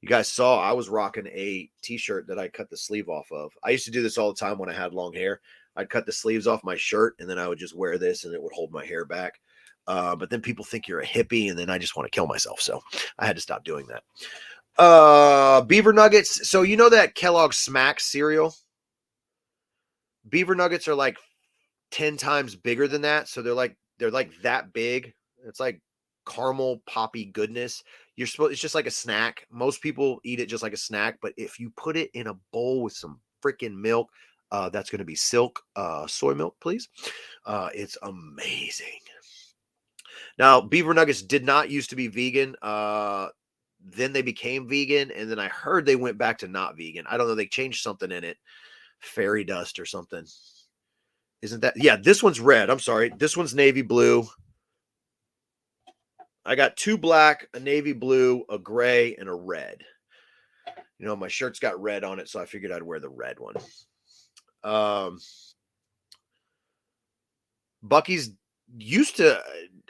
S1: You guys saw I was rocking a t-shirt that I cut the sleeve off of. I used to do this all the time when I had long hair. I'd cut the sleeves off my shirt and then I would just wear this and it would hold my hair back. But then people think you're a hippie and then I just want to kill myself. So I had to stop doing that. Beaver Nuggets. So you know that Kellogg's Smack cereal? Beaver Nuggets are like 10 times bigger than that. So they're like that big. It's like caramel poppy goodness. It's just like a snack. Most people eat it just like a snack, but if you put it in a bowl with some freaking milk, that's going to be Silk soy milk, please. It's amazing. Now, Beaver Nuggets did not used to be vegan. Then they became vegan, and then I heard they went back to not vegan. I don't know. They changed something in it. Fairy dust or something. Isn't that? Yeah, this one's red. I'm sorry. This one's navy blue. I got 2 black, a navy blue, a gray, and a red. You know, my shirt's got red on it, so I figured I'd wear the red one. Buc-ee's used to,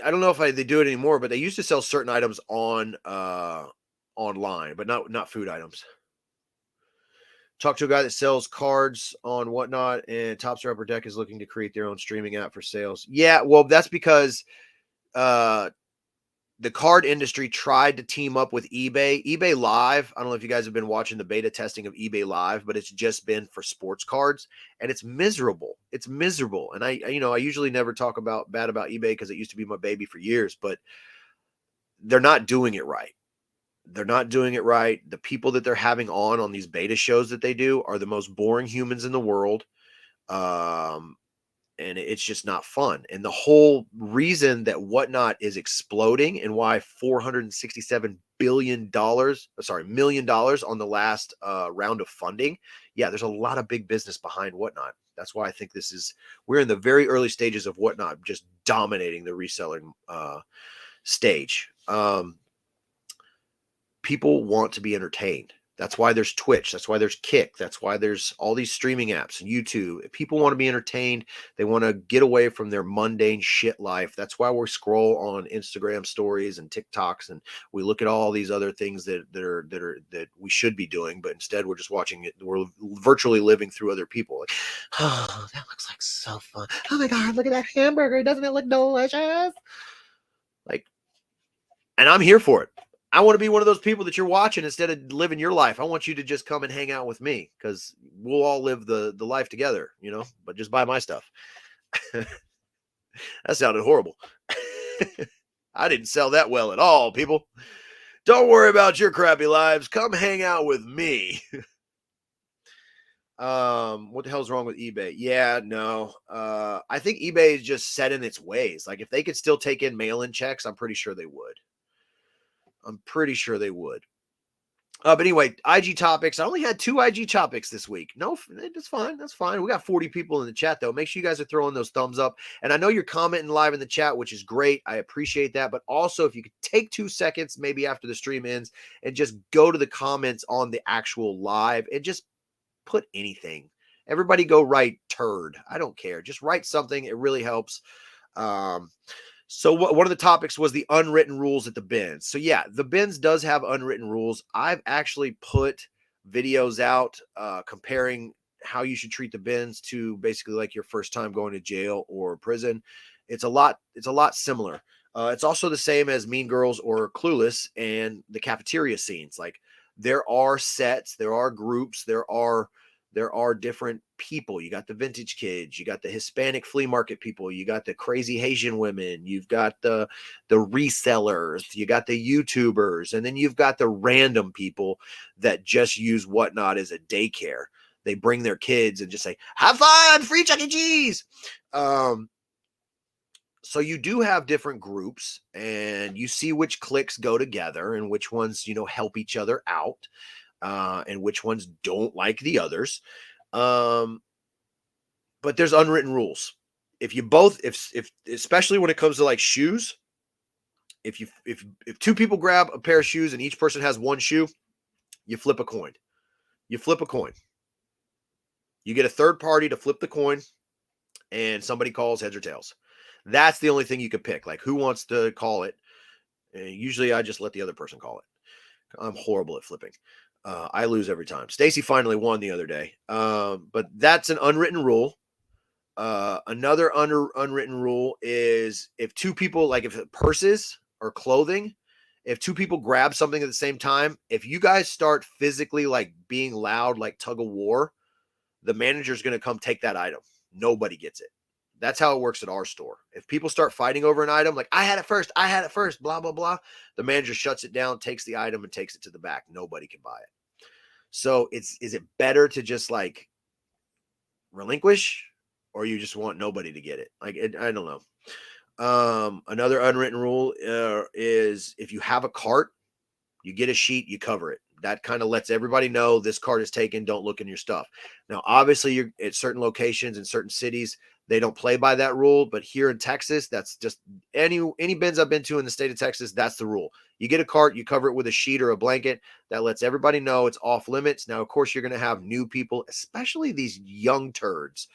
S1: I don't know if they do it anymore, but they used to sell certain items on online, but not food items. Talk to a guy that sells cards on Whatnot, and Tops or Upper Deck is looking to create their own streaming app for sales. Yeah, well, that's because the card industry tried to team up with eBay. eBay Live, I don't know if you guys have been watching the beta testing of eBay Live, but it's just been for sports cards, and it's miserable. It's miserable. And I usually never talk bad about eBay because it used to be my baby for years, but they're not doing it right. They're not doing it right. The people that they're having on these beta shows that they do are the most boring humans in the world. And it's just not fun. And the whole reason that Whatnot is exploding and why $467 million on the last round of funding. Yeah, there's a lot of big business behind Whatnot. That's why I think we're in the very early stages of Whatnot just dominating the reseller stage. People want to be entertained. That's why there's Twitch. That's why there's Kick. That's why there's all these streaming apps and YouTube. People want to be entertained. They want to get away from their mundane shit life. That's why we scroll on Instagram stories and TikToks, and we look at all these other things that we should be doing, but instead we're just watching it. We're virtually living through other people. Like, oh, that looks like so fun. Oh my God, look at that hamburger. Doesn't it look delicious? Like, and I'm here for it. I want to be one of those people that you're watching instead of living your life. I want you to just come and hang out with me because we'll all live the life together, but just buy my stuff. That sounded horrible. I didn't sell that well at all, people. Don't worry about your crappy lives. Come hang out with me. What the hell's wrong with eBay? Yeah, no. I think eBay is just set in its ways. Like if they could still take in mail-in checks, I'm pretty sure they would. But anyway, IG topics. I only had 2 IG topics this week. No, that's fine. That's fine. We got 40 people in the chat, though. Make sure you guys are throwing those thumbs up. And I know you're commenting live in the chat, which is great. I appreciate that. But also, if you could take 2 seconds, maybe after the stream ends, and just go to the comments on the actual live and just put anything. Everybody go write turd. I don't care. Just write something. It really helps. So one of the topics was the unwritten rules at the bins. So yeah, the bins does have unwritten rules. I've actually put videos out comparing how you should treat the bins to basically like your first time going to jail or prison. It's a lot similar. It's also the same as Mean Girls or Clueless and the cafeteria scenes. Like there are sets, there are groups, there are different people. You got the vintage kids, you got the Hispanic flea market people, you got the crazy Haitian women, you've got the resellers, you got the YouTubers, and then you've got the random people that just use Whatnot as a daycare. They bring their kids and just say, "Have fun, free Chuck E. Cheese." Um, so you do have different groups, and you see which cliques go together and which ones help each other out, and which ones don't like the others. Um, but there's unwritten rules. If you both, if especially when it comes to like shoes, if two people grab a pair of shoes and each person has one shoe, you flip a coin. You flip a coin. You get a third party to flip the coin, and somebody calls heads or tails. That's the only thing you could pick. Like who wants to call it? And usually, I just let the other person call it. I'm horrible at flipping. I lose every time. Stacy finally won the other day, but that's an unwritten rule. Another unwritten rule is if two people, like if purses or clothing, if two people grab something at the same time, if you guys start physically like being loud, like tug of war, the manager's going to come take that item. Nobody gets it. That's how it works at our store. If people start fighting over an item, like I had it first, blah, blah, blah, the manager shuts it down, takes the item and takes it to the back. Nobody can buy it. So is it better to just like relinquish, or you just want nobody to get it? Like, I don't know. Another unwritten rule is if you have a cart, you get a sheet, you cover it. That kind of lets everybody know this cart is taken. Don't look in your stuff. Now, obviously, you're at certain locations in certain cities, they don't play by that rule. But here in Texas, that's just any bins I've been to in the state of Texas. That's the rule. You get a cart, you cover it with a sheet or a blanket. That lets everybody know it's off limits. Now, of course, you're going to have new people, especially these young turds.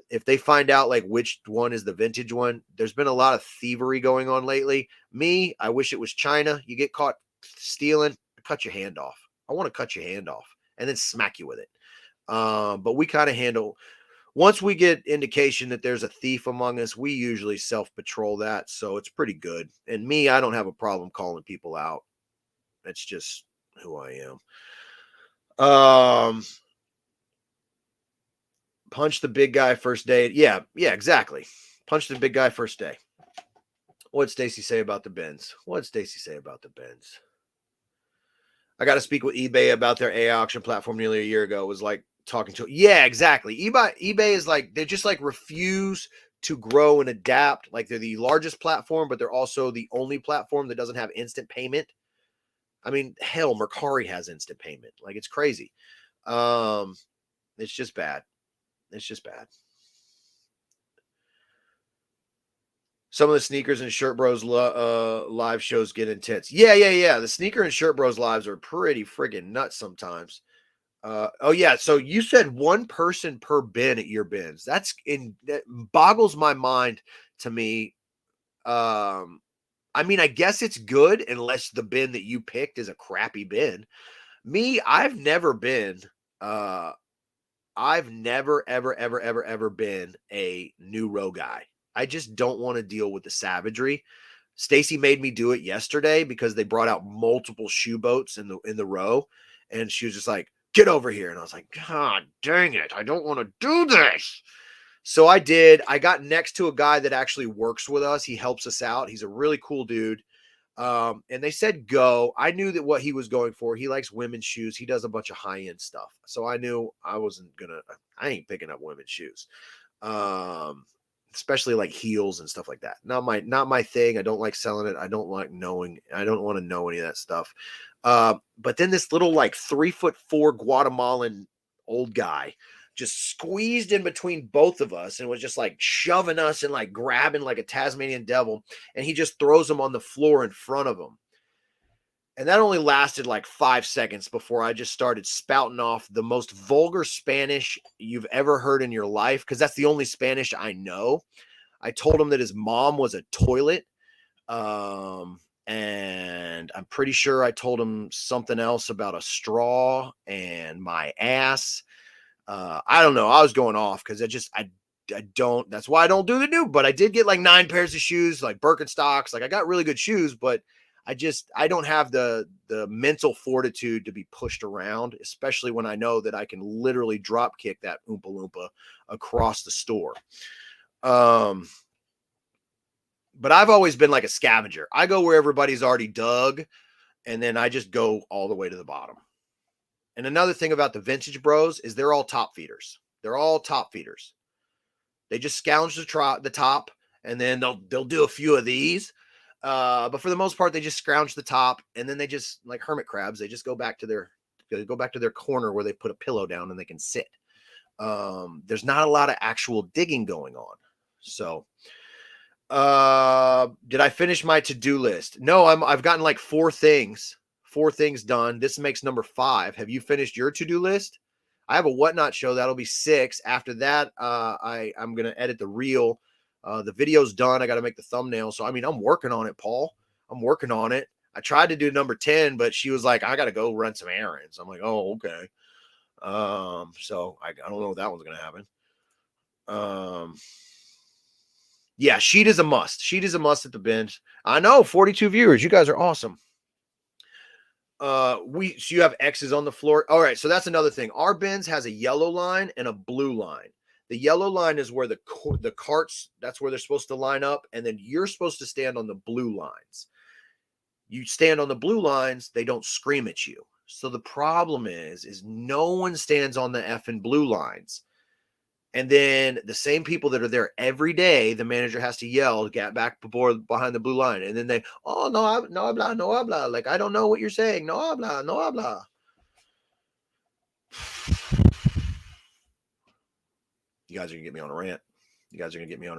S1: If they find out like which one is the vintage one, there's been a lot of thievery going on lately. Me, I wish it was China. You get caught stealing, cut your hand off. I want to cut your hand off and then smack you with it. But we kind of handle, once we get indication that there's a thief among us, we usually self-patrol that. So it's pretty good. And me, I don't have a problem calling people out. That's just who I am. Punch the big guy first day. Yeah, exactly. Punch the big guy first day. What'd Stacy say about the bins? I got to speak with eBay about their AI auction platform nearly a year ago. It was like talking to, yeah, exactly. eBay is like, they just like refuse to grow and adapt. Like they're the largest platform, but they're also the only platform that doesn't have instant payment. I mean, hell, Mercari has instant payment. Like it's crazy. It's just bad. Some of the sneakers and Shirt Bros live shows get intense. Yeah. The sneaker and Shirt Bros lives are pretty friggin' nuts sometimes. Oh yeah. So you said one person per bin at your bins. That boggles my mind to me. I mean, I guess it's good unless the bin that you picked is a crappy bin. Me, I've never, ever been a new row guy. I just don't want to deal with the savagery. Stacy made me do it yesterday because they brought out multiple shoe boats in the row, and she was just like, "Get over here!" And I was like, "God dang it, I don't want to do this." So I did. I got next to a guy that actually works with us. He helps us out. He's a really cool dude. And they said go. I knew that what he was going for. He likes women's shoes. He does a bunch of high-end stuff. So I knew I ain't picking up women's shoes. Especially like heels and stuff like that. Not my thing. I don't like selling it. I don't want to know any of that stuff. But then this little like 3'4" Guatemalan old guy just squeezed in between both of us and was just like shoving us and like grabbing like a Tasmanian devil. And he just throws them on the floor in front of him. And that only lasted like 5 seconds before I just started spouting off the most vulgar Spanish you've ever heard in your life, because that's the only Spanish I know. I told him that his mom was a toilet. And I'm pretty sure I told him something else about a straw and my ass. I don't know. I was going off because I don't. That's why I don't do the new. But I did get like 9 pairs of shoes, like Birkenstocks. Like I got really good shoes, but I don't have the mental fortitude to be pushed around, especially when I know that I can literally drop kick that Oompa Loompa across the store. But I've always been like a scavenger. I go where everybody's already dug, and then I just go all the way to the bottom. And another thing about the vintage bros is they're all top feeders. They're all top feeders. They just scrounge the top, and then they'll do a few of these. But for the most part, they just scrounge the top, and then they just, like hermit crabs, they just go back to their corner where they put a pillow down and they can sit. There's not a lot of actual digging going on. So did I finish my to-do list? No, I've gotten like four things done. This makes number 5. Have you finished your to-do list? I have a whatnot show that'll be 6. After that, I'm gonna edit the reel. The video's done. I got to make the thumbnail. So I mean, I'm working on it, Paul. I'm working on it. I tried to do number 10, but she was like, I got to go run some errands. I'm like, oh, okay. So I don't know if that one's gonna happen. Yeah, sheet is a must. Sheet is a must at the bench. I know, 42 viewers. You guys are awesome. So you have X's on the floor. All right, so that's another thing. Our bins has a yellow line and a blue line. The yellow line is where the carts, that's where they're supposed to line up, and then you're supposed to stand on the blue lines. You stand on the blue lines, they don't scream at you. So the problem is no one stands on the effing blue lines. And then the same people that are there every day, the manager has to yell, get back behind the blue line. And then they, oh, no habla, no habla. Like, I don't know what you're saying. No habla, no habla. You guys are going to get me on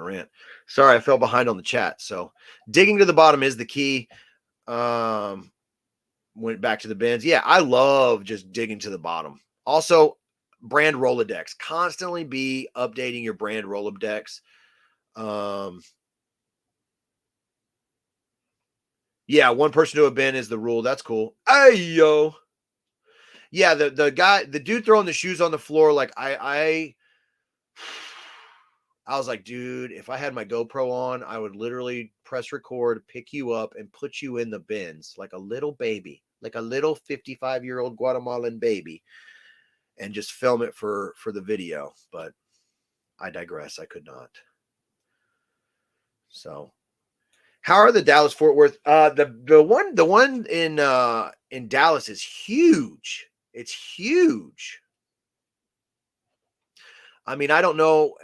S1: a rant. Sorry, I fell behind on the chat. So digging to the bottom is the key. Went back to the bins. Yeah, I love just digging to the bottom. Also, brand Rolodex. Constantly be updating your brand Rolodex. Yeah, one person to a bin is the rule. That's cool. Hey yo. Yeah, the dude throwing the shoes on the floor, like I was like, dude, if I had my GoPro on, I would literally press record, pick you up, and put you in the bins like a little baby, like a little 55-year-old Guatemalan baby, and just film it for the video. But I digress. I could not. So, how are the Dallas Fort Worth? The one in Dallas is huge. It's huge. I mean, I don't know.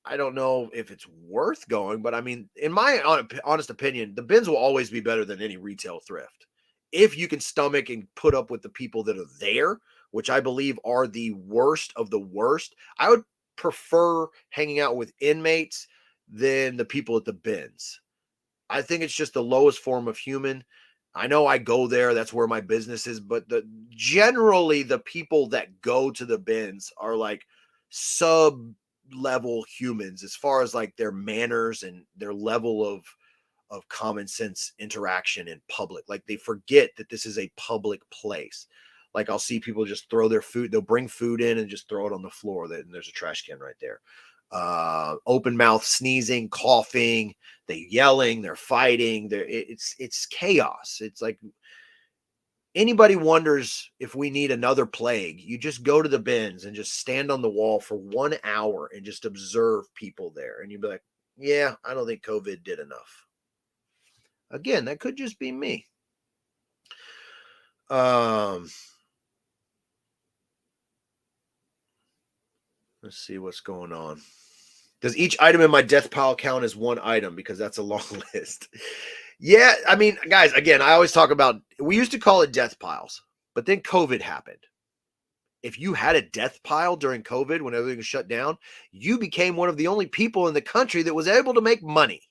S1: I don't know if it's worth going, but I mean, in my honest opinion, the bins will always be better than any retail thrift if you can stomach and put up with the people that are there, which I believe are the worst of the worst. I would prefer hanging out with inmates than the people at the bins. I think it's just the lowest form of human. I know I go there, that's where my business is, but generally the people that go to the bins are like sub level humans as far as like their manners and their level of common sense interaction in public. Like they forget that this is a public place. Like I'll see people just throw their food, they'll bring food in and just throw it on the floor, and there's a trash can right there. Open mouth sneezing, coughing, they yelling, they're fighting, it's chaos. It's like anybody wonders if we need another plague, you just go to the bins and just stand on the wall for 1 hour and just observe people there, and you'd be like, yeah, I don't think COVID did enough. Again, that could just be me. Let's see what's going on. Does each item in my death pile count as one item? Because that's a long list. Yeah, I mean, guys, again, I always talk about, we used to call it death piles, but then COVID happened. If you had a death pile during COVID when everything was shut down, you became one of the only people in the country that was able to make money.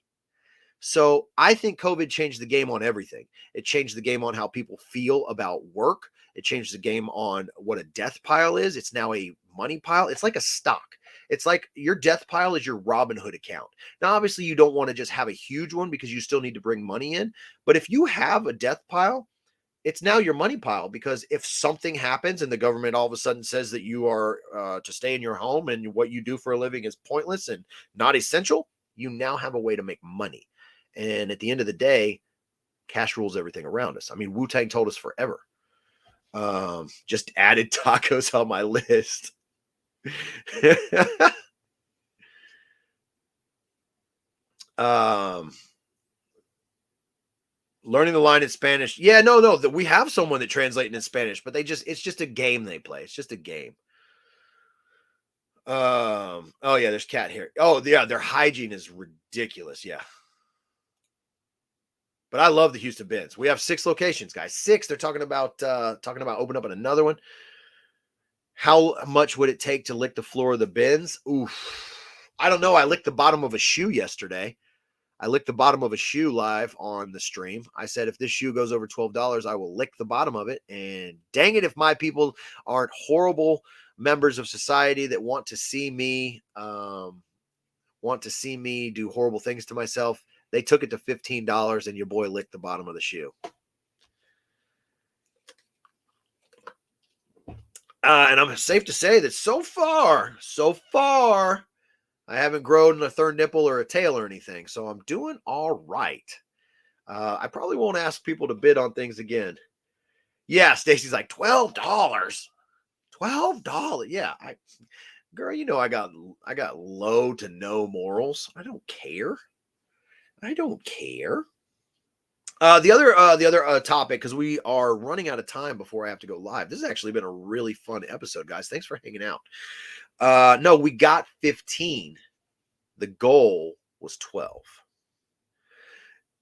S1: So I think COVID changed the game on everything. It changed the game on how people feel about work. It changed the game on what a death pile is. It's now a money pile. It's like a stock. It's like your death pile is your Robinhood account. Now, obviously, you don't want to just have a huge one because you still need to bring money in. But if you have a death pile, it's now your money pile, because if something happens and the government all of a sudden says that you are to stay in your home and what you do for a living is pointless and not essential, you now have a way to make money. And at the end of the day, cash rules everything around us. I mean, Wu-Tang told us forever. Just added tacos on my list. um, Learning the line in Spanish. Yeah, no, we have someone that translates in Spanish, but it's just a game they play. It's just a game. Oh yeah, there's cat hair. Oh yeah, their hygiene is ridiculous. Yeah. But I love the Houston Bins. We have 6 locations, guys. 6. They're talking about opening up another one. How much would it take to lick the floor of the bins? Oof. I don't know. I licked the bottom of a shoe yesterday. I licked the bottom of a shoe live on the stream. I said, if this shoe goes over $12, I will lick the bottom of it. And dang it, if my people aren't horrible members of society that want to see me do horrible things to myself, they took it to $15 and your boy licked the bottom of the shoe. And I'm safe to say that so far, I haven't grown a third nipple or a tail or anything. So I'm doing all right. I probably won't ask people to bid on things again. Yeah, Stacy's like, $12. $12. Yeah. Girl, you know I got low to no morals. I don't care. The other topic, because we are running out of time before I have to go live. This has actually been a really fun episode, guys. Thanks for hanging out. No, we got 15. The goal was 12.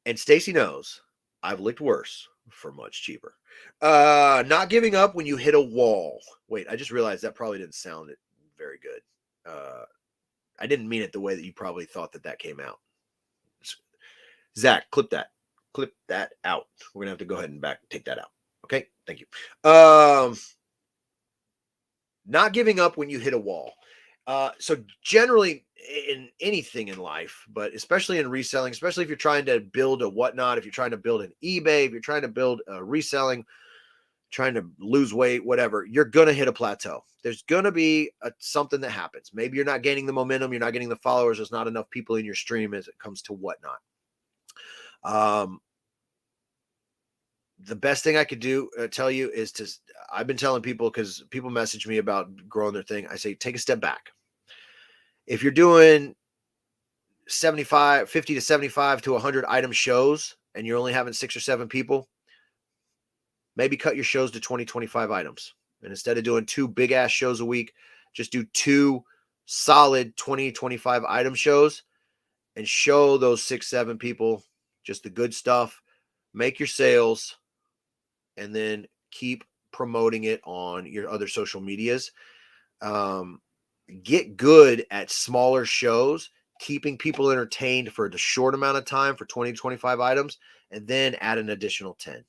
S1: And Stacy knows I've licked worse for much cheaper. Not giving up when you hit a wall. Wait, I just realized that probably didn't sound very good. I didn't mean it the way that you probably thought that came out. Zach, clip that out. We're gonna have to go ahead and take that out. Okay, thank you. Not giving up when you hit a wall. So generally in anything in life, but especially in reselling, especially if you're trying to build a whatnot, if you're trying to build an eBay, if you're trying to build a reselling, trying to lose weight, whatever, you're going to hit a plateau. There's going to be something that happens. Maybe you're not gaining the momentum. You're not getting the followers. There's not enough people in your stream as it comes to whatnot. The best thing I could do, tell you is I've been telling people, because people message me about growing their thing. I say, take a step back. If you're doing 50 to 75 to 100 item shows and you're only having 6 or 7 people, maybe cut your shows to 20, 25 items. And instead of doing 2 big ass shows a week, just do 2 solid 20, 25 item shows and show those 6, 7 people just the good stuff, make your sales, and then keep promoting it on your other social medias. Get good at smaller shows, keeping people entertained for the short amount of time for 20, 25 items, and then add an additional 10.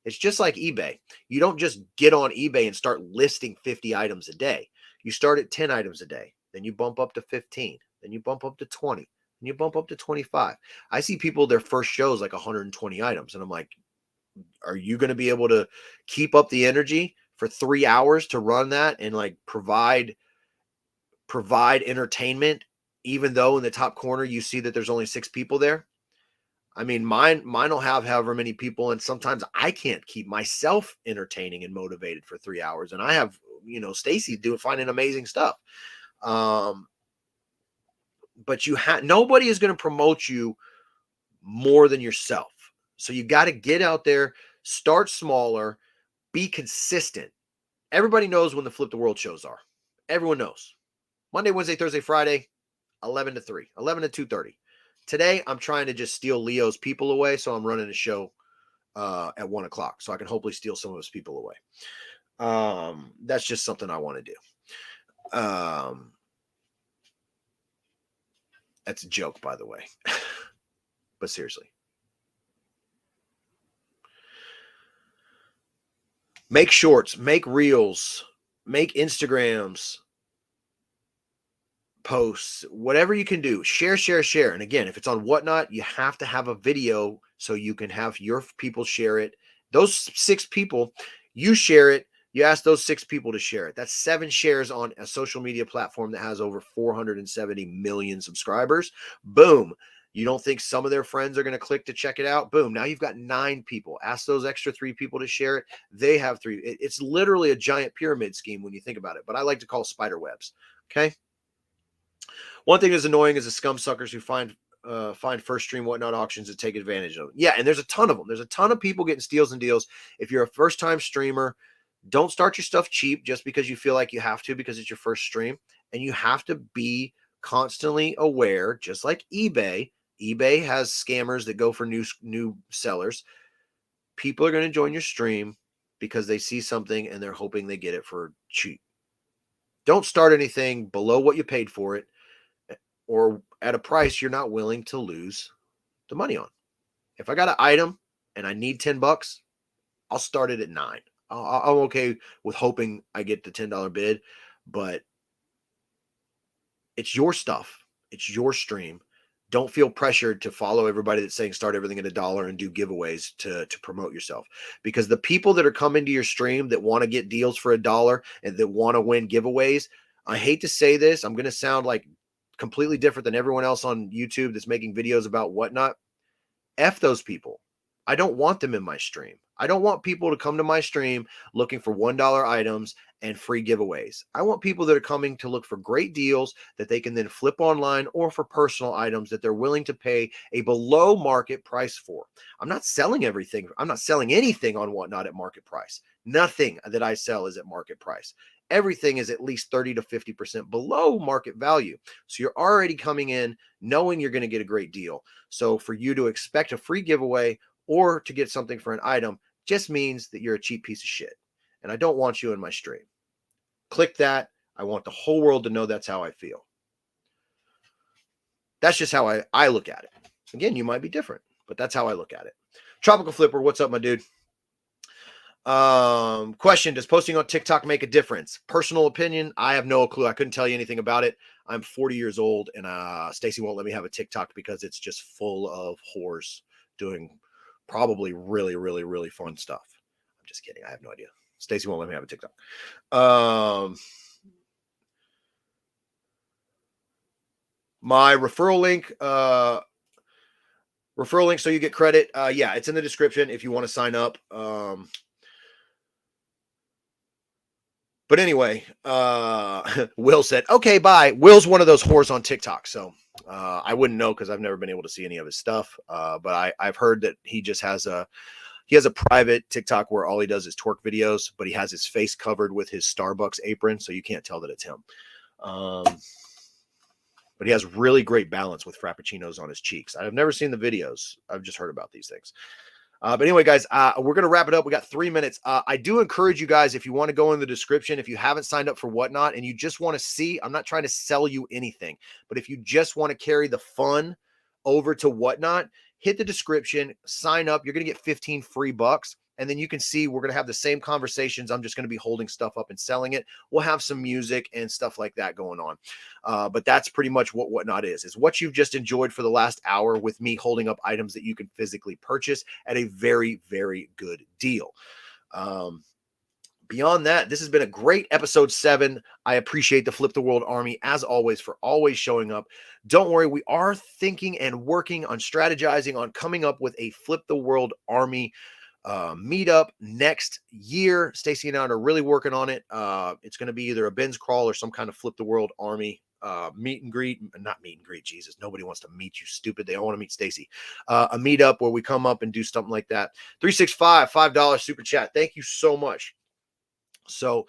S1: It's just like eBay. You don't just get on eBay and start listing 50 items a day. You start at 10 items a day. Then you bump up to 15. Then you bump up to 20. And you bump up to 25. I see people, their first show is like 120 items. And I'm like, are you going to be able to keep up the energy for 3 hours to run that and like provide entertainment, even though in the top corner you see that there's only 6 people there? I mean, mine will have however many people, and sometimes I can't keep myself entertaining and motivated for 3 hours. And I have, Stacy finding amazing stuff. But nobody is going to promote you more than yourself. So you got to get out there, start smaller, be consistent. Everybody knows when the Flip the World shows are. Everyone knows. Monday, Wednesday, Thursday, Friday, 11 to 3, 11 to 2:30. Today, I'm trying to just steal Leo's people away, so I'm running a show at 1 o'clock, so I can hopefully steal some of his people away. That's just something I want to do. That's a joke, by the way. But seriously. Make shorts, make reels, make Instagrams, posts, whatever you can do. Share. And again, if it's on Whatnot, you have to have a video so you can have your people share it Those 6 people, you share it. You ask those 6 people to share it. That's 7 shares on a social media platform that has over 470 million subscribers. Boom. You don't think some of their friends are going to click to check it out? Boom. Now you've got 9 people. Ask those extra 3 people to share it. They have 3. It's literally a giant pyramid scheme when you think about it, but I like to call spider webs. Okay. One thing that's annoying is the scum suckers who find first stream whatnot auctions to take advantage of them. Yeah, and there's a ton of them. There's a ton of people getting steals and deals. If you're a first time streamer, don't start your stuff cheap just because you feel like you have to because it's your first stream. And you have to be constantly aware, just like eBay. eBay has scammers that go for new sellers. People are going to join your stream because they see something and they're hoping they get it for cheap. Don't start anything below what you paid for it or at a price you're not willing to lose the money on. If I got an item and I need $10, I'll start it at 9. I'm okay with hoping I get the $10 bid, but it's your stuff. It's your stream. Don't feel pressured to follow everybody that's saying start everything at $1 and do giveaways to promote yourself. Because the people that are coming to your stream that want to get deals for $1 and that want to win giveaways, I hate to say this, I'm going to sound like completely different than everyone else on YouTube that's making videos about whatnot. F those people. I don't want them in my stream. I don't want people to come to my stream looking for $1 items and free giveaways. I want people that are coming to look for great deals that they can then flip online or for personal items that they're willing to pay a below market price for. I'm not selling everything. I'm not selling anything on whatnot at market price. Nothing that I sell is at market price. Everything is at least 30 to 50% below market value. So you're already coming in knowing you're going to get a great deal. So for you to expect a free giveaway or to get something for an item just means that you're a cheap piece of shit. And I don't want you in my stream. Click that. I want the whole world to know that's how I feel. That's just how I look at it. Again, you might be different, but that's how I look at it. Tropical Flipper, what's up, my dude? Question, does posting on TikTok make a difference? Personal opinion, I have no clue. I couldn't tell you anything about it. I'm 40 years old and Stacy won't let me have a TikTok because it's just full of whores doing probably really, really, really fun stuff. I'm just kidding. I have no idea. Stacy won't let me have a TikTok. My referral link, so you get credit. Yeah, it's in the description if you want to sign up. But anyway, Will said, okay, bye. Will's one of those whores on TikTok. So I wouldn't know because I've never been able to see any of his stuff. But I've heard that he just has a private TikTok where all he does is twerk videos, but he has his face covered with his Starbucks apron. So you can't tell that it's him. But he has really great balance with frappuccinos on his cheeks. I've never seen the videos. I've just heard about these things. But anyway, guys, we're going to wrap it up. We got 3 minutes. I do encourage you guys, if you want to go in the description, if you haven't signed up for whatnot and you just want to see, I'm not trying to sell you anything, but if you just want to carry the fun over to whatnot, hit the description, sign up. You're going to get 15 free bucks. And then you can see we're going to have the same conversations. I'm just going to be holding stuff up and selling it. We'll have some music and stuff like that going on. But that's pretty much what whatnot is what you've just enjoyed for the last hour with me holding up items that you can physically purchase at a very, very good deal. Beyond that, this has been a great episode 7. I appreciate the Flip the World Army, as always, for always showing up. Don't worry, we are thinking and working on strategizing on coming up with a Flip the World Army meetup next year. Stacy and I are really working on it. It's going to be either a Ben's crawl or some kind of Flip the World Army meet and greet. Not meet and greet, Jesus, nobody wants to meet you, stupid. They all want to meet Stacy. A meetup where we come up and do something like that. 365 $5 super chat, thank you so much. So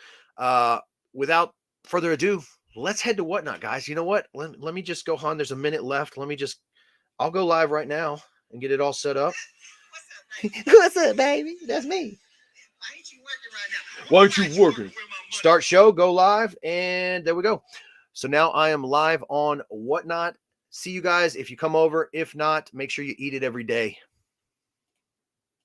S1: without further ado, let's head to whatnot, guys. You know what, let me just go on. There's a minute left. I'll go live right now and get it all set up. What's up, baby? That's me. Why ain't you working right now? Why aren't you working? Start show, go live, and there we go. So now I am live on whatnot. See you guys if you come over. If not, make sure you eat it every day.